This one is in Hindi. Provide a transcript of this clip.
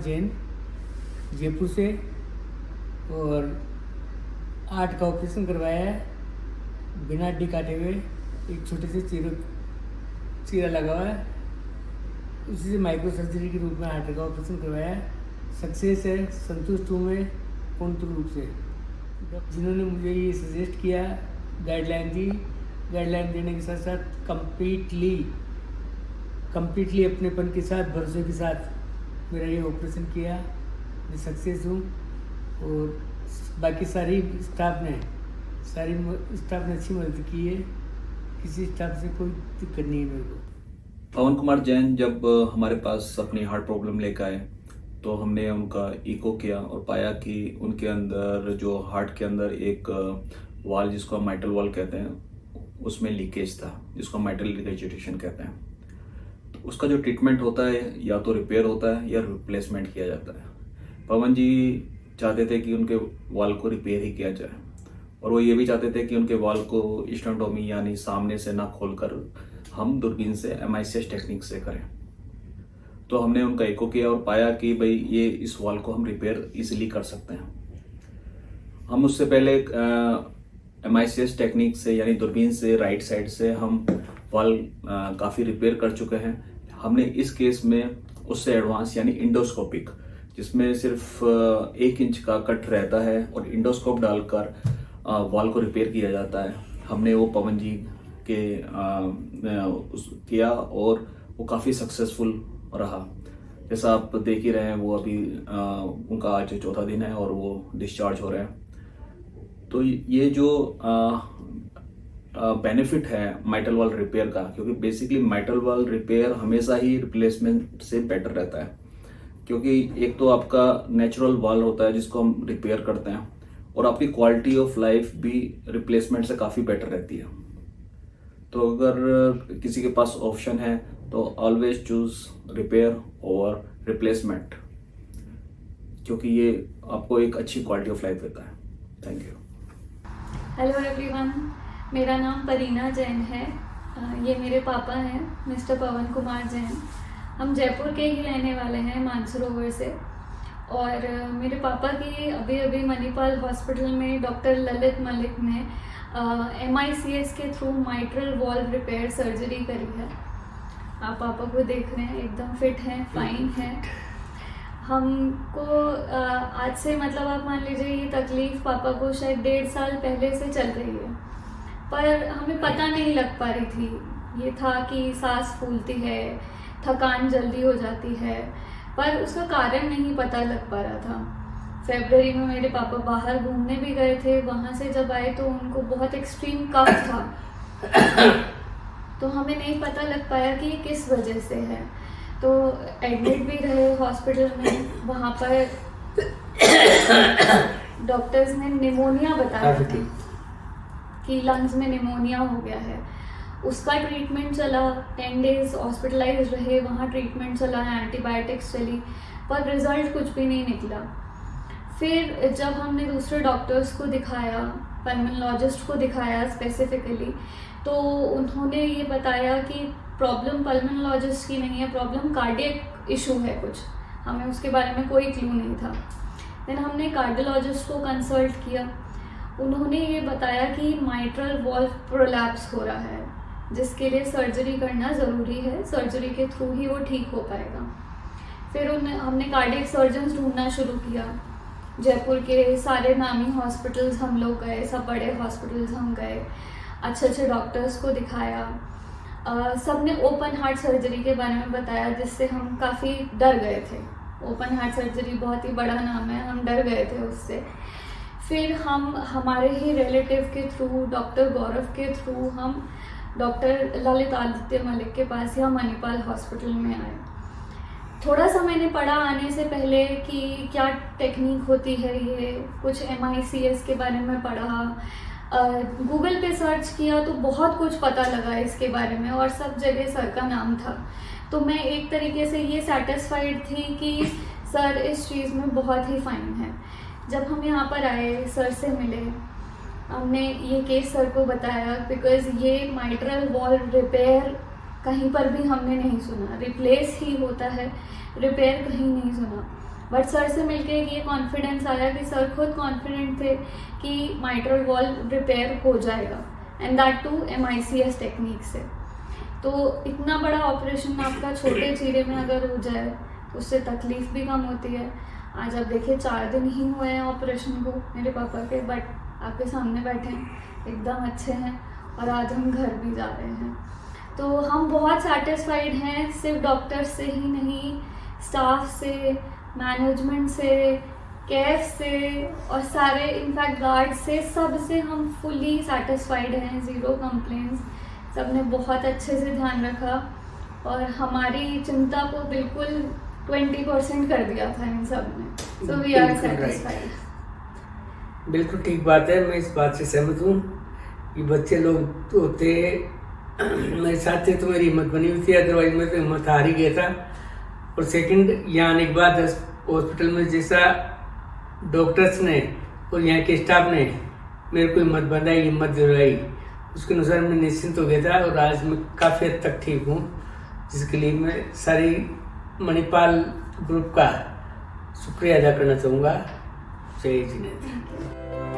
जैन, जयपुर से। और 8 का ऑपरेशन करवाया है बिना हड्डी काटे हुए। एक छोटे से चीरा लगा हुआ है, उसी से माइक्रो सर्जरी के रूप में 8 का ऑपरेशन करवाया है। सक्सेस है, संतुष्ट हूँ मैं पूर्ण रूप से। जिन्होंने मुझे ये सजेस्ट किया, गाइडलाइन दी, गाइडलाइन देने के साथ साथ कम्प्लीटली अपनेपन के साथ, भरोसे के साथ मेरा ये ऑपरेशन किया। मैं सक्सेस हूँ। और बाकी सारी स्टाफ ने अच्छी मदद की है। किसी स्टाफ से कोई दिक्कत नहीं है मेरे को। पवन कुमार जैन जब हमारे पास अपनी हार्ट प्रॉब्लम लेकर आए तो हमने उनका इको किया और पाया कि उनके अंदर जो हार्ट के अंदर एक वाल, जिसको हम माइटल वाल कहते हैं, उसमें लीकेज था, जिसको हम माइटल रिगर्जिटेशन कहते हैं। तो उसका जो ट्रीटमेंट होता है, या तो रिपेयर होता है या रिप्लेसमेंट किया जाता है। पवन जी चाहते थे कि उनके वाल को रिपेयर ही किया जाए, और वो ये भी चाहते थे कि उनके वाल को स्टेनोटॉमी यानी सामने से ना खोलकर हम दूरबीन से MICS टेक्निक से करें। तो हमने उनका एको किया और पाया कि भाई ये इस वाल को हम रिपेयर इजीली कर सकते हैं। हम उससे पहले MICS टेक्निक से यानी दूरबीन से राइट साइड से हम वाल काफ़ी रिपेयर कर चुके हैं। हमने इस केस में उससे एडवांस यानी इंडोस्कोपिक, जिसमें सिर्फ 1 इंच का कट रहता है और इंडोस्कोप डालकर वाल को रिपेयर किया जाता है, हमने वो पवन जी के किया और वो काफ़ी सक्सेसफुल रहा। जैसा आप देख ही रहे हैं, वो अभी उनका आज 4था दिन है और वो डिस्चार्ज हो रहे हैं। तो ये जो बेनिफिट है माइटल वाल रिपेयर का, क्योंकि बेसिकली माइटल वाल रिपेयर हमेशा ही रिप्लेसमेंट से बेटर रहता है, क्योंकि एक तो आपका नेचुरल वाल होता है जिसको हम रिपेयर करते हैं, और आपकी क्वालिटी ऑफ लाइफ भी रिप्लेसमेंट से काफ़ी बेटर रहती है। तो अगर किसी के पास ऑप्शन है तो ऑलवेज चूज रिपेयर और रिप्लेसमेंट, क्योंकि ये आपको एक अच्छी क्वालिटी ऑफ लाइफ देता है। Thank you. हेलो एवरीवन, मेरा नाम परीना जैन है। ये मेरे पापा हैं, मिस्टर पवन कुमार जैन। हम जयपुर के ही रहने वाले हैं, मानसरोवर से। और मेरे पापा की अभी मणिपाल हॉस्पिटल में डॉक्टर ललित मलिक ने MICS के through mitral valve repair surgery करी है। आप पापा को देख रहे हैं, एकदम फिट हैं, फाइन हैं। हमको आज से मतलब आप मान लीजिए ये तकलीफ़ पापा को शायद 1.5 साल पहले से चल रही है, पर हमें पता नहीं लग पा रही थी। ये था कि सांस फूलती है, थकान जल्दी हो जाती है, पर उसका कारण नहीं पता लग पा रहा था। फरवरी में मेरे पापा बाहर घूमने भी गए थे, वहाँ से जब आए तो उनको बहुत एक्सट्रीम कफ था। तो हमें नहीं पता लग पाया कि किस वजह से है। तो एडमिट भी रहे हॉस्पिटल में। वहाँ पर डॉक्टर्स ने निमोनिया बताया था कि लंग्स में निमोनिया हो गया है। उसका ट्रीटमेंट चला, 10 डेज हॉस्पिटलाइज रहे, वहाँ ट्रीटमेंट चला, एंटीबायोटिक्स चली, पर रिजल्ट कुछ भी नहीं निकला। फिर जब हमने दूसरे डॉक्टर्स को दिखाया, पल्मोनोलॉजिस्ट को दिखाया स्पेसिफिकली, तो उन्होंने ये बताया कि प्रॉब्लम पल्मोनोलॉजिस्ट की नहीं है, प्रॉब्लम कार्डियक इशू है कुछ। हमें उसके बारे में कोई क्लू नहीं था। फिर हमने कार्डियोलॉजिस्ट को कंसल्ट किया। उन्होंने ये बताया कि माइट्रल वॉल्व प्रोलैप्स हो रहा है, जिसके लिए सर्जरी करना ज़रूरी है, सर्जरी के थ्रू ही वो ठीक हो पाएगा। फिर हमने कार्डियक सर्जन्स ढूंढना शुरू किया। जयपुर के सारे नामी हॉस्पिटल्स हम लोग गए, सब बड़े हॉस्पिटल्स हम गए, अच्छे डॉक्टर्स को दिखाया। सब ने ओपन हार्ट सर्जरी के बारे में बताया, जिससे हम काफ़ी डर गए थे। ओपन हार्ट सर्जरी बहुत ही बड़ा नाम है, हम डर गए थे उससे। फिर हम हमारे ही रिलेटिव के थ्रू, डॉक्टर गौरव के थ्रू, हम डॉक्टर ललित आदित्य मलिक के पास या मणिपाल हॉस्पिटल में आए। थोड़ा सा मैंने पढ़ा आने से पहले कि क्या टेक्निक होती है, ये कुछ MICS के बारे में पढ़ा, गूगल पे सर्च किया तो बहुत कुछ पता लगा इसके बारे में, और सब जगह सर का नाम था। तो मैं एक तरीके से ये सेटिस्फाइड थी कि सर इस चीज़ में बहुत ही फाइन है। जब हम यहाँ पर आए, सर से मिले, हमने ये केस सर को बताया, बिकॉज़ ये माइट्रल वॉल्व रिपेयर कहीं पर भी हमने नहीं सुना। रिप्लेस ही होता है, रिपेयर कहीं नहीं सुना। बट सर से मिलके ये कॉन्फिडेंस आया कि सर खुद कॉन्फिडेंट थे कि माइट्रल वॉल्व रिपेयर हो जाएगा, and that too MICS technique से। तो इतना बड़ा ऑपरेशन आपका छोटे चीरे में अगर हो जाए तो उससे तकलीफ भी कम होती है। आज आप देखिए 4 दिन ही हुए हैं ऑपरेशन को मेरे पापा के, बट आपके सामने बैठे हैं, एकदम अच्छे हैं, और आज हम घर भी जा रहे हैं। तो हम बहुत सेटिस्फाइड हैं, सिर्फ डॉक्टर्स से ही नहीं, स्टाफ से, मैनेजमेंट से, कैफ से और सारे इनफैक्ट गार्ड से, सब से हम फुली सेटिस्फाइड हैं, ज़ीरो कंप्लेंट्स। सब ने बहुत अच्छे से ध्यान रखा और हमारी चिंता को बिल्कुल 20% कर दिया था इन सब ने। So we are satisfied. बिल्कुल ठीक बात है, मैं इस बात से सहमत हूँ कि बच्चे लोग होते मेरे साथ थे तो मेरी हिम्मत बनी हुई थी, अदरवाइज मैं तो हिम्मत हार ही गया था। और सेकंड, यहाँ आने के बाद हॉस्पिटल में जैसा डॉक्टर्स ने और यहाँ के स्टाफ ने मेरे को हिम्मत बनाई, हिम्मत दिलाई, उसके अनुसार मैं निश्चिंत हो गया था और आज मैं काफ़ी हद तक ठीक हूँ, जिसके लिए मैं सारी मणिपाल ग्रुप का शुक्रिया अदा करना चाहूँगा। जय जिनेंद्र।